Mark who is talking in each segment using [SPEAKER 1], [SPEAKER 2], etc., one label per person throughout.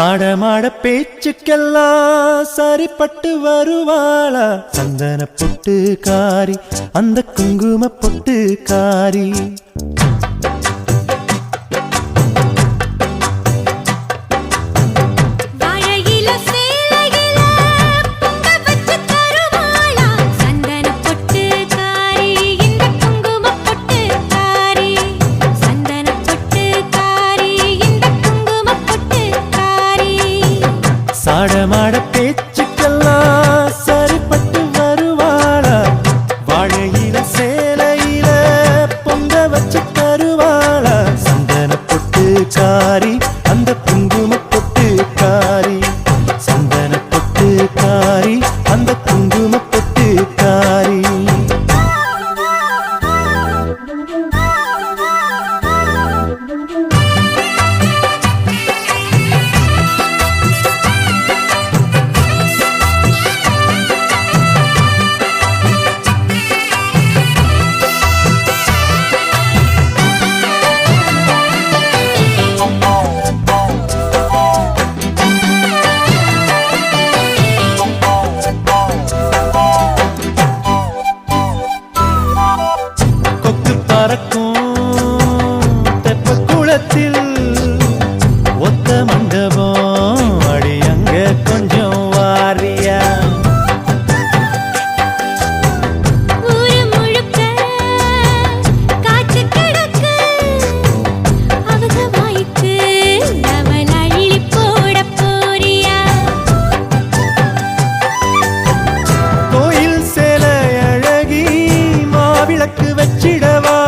[SPEAKER 1] சாடமாட பேச்சுக்கெல்லாம் சரிப்பட்டு வருவாளா சந்தன பொட்டு காரி அந்த குங்கும பொட்டு காரி சாடமாட பேச்சுக்கெல்லாம் சரிப்பட்டு வருவாளா வாழையில சேலையில பொங்க வச்சு தருவாளா சந்தன பொட்டு காரி அந்த குங்கும பொட்டு காரி சந்தன பொட்டு காரி அந்த குங்கும பொட்டு காரி தெப்ப குளத்தில் ஒத்த மண்டபம் அடி அங்க கொஞ்சம் வாரியா
[SPEAKER 2] ஊரு முழுக்க காற்று கிடக்கு அவங்க வாய்க்கு அவள் அள்ளி போட போறியா
[SPEAKER 1] கோயில் சேலை அழகி மாவிளக்கு வச்சிடவா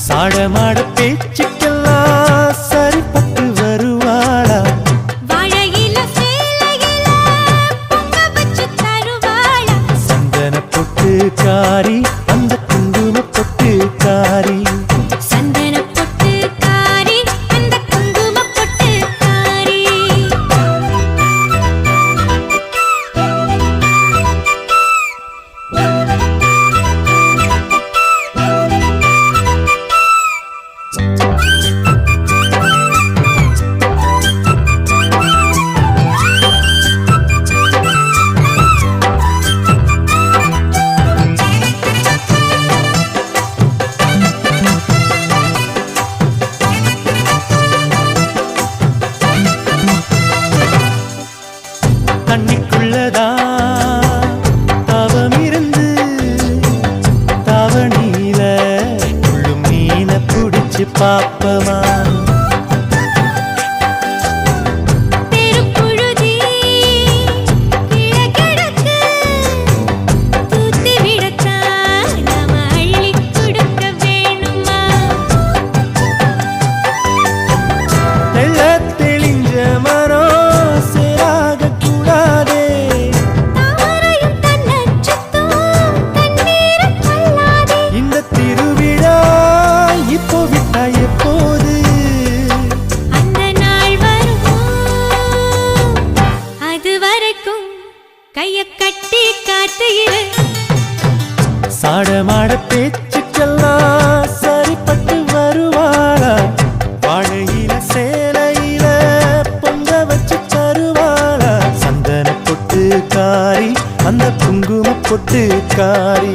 [SPEAKER 1] சாடமாட பேச்சுக்கெல்லாம் சரிப்பட்டு வருவாளா
[SPEAKER 2] வாழையில சேலையில பொங்க வச்சு தருவாளா
[SPEAKER 1] சந்தன பொட்டு காரி அந்த குங்கும பொட்டு காரி
[SPEAKER 2] சந்தன பொட்டு காரி அந்த குங்கும பொட்டு காரி
[SPEAKER 1] தண்ணிக்குள்ளதா தவம் இருந்து தவணியில முழு மீனை பிடிச்சு பாப்பமா கைய கட்டி காத்துகிற சாடமாட பேச்சுக்கெல்லாம் சரிப்பட்டு வருவாளா வாழையில சேலையில பொங்க வச்சு தருவாளா சந்தன பொட்டு காரி அந்த குங்கும பொட்டு காரி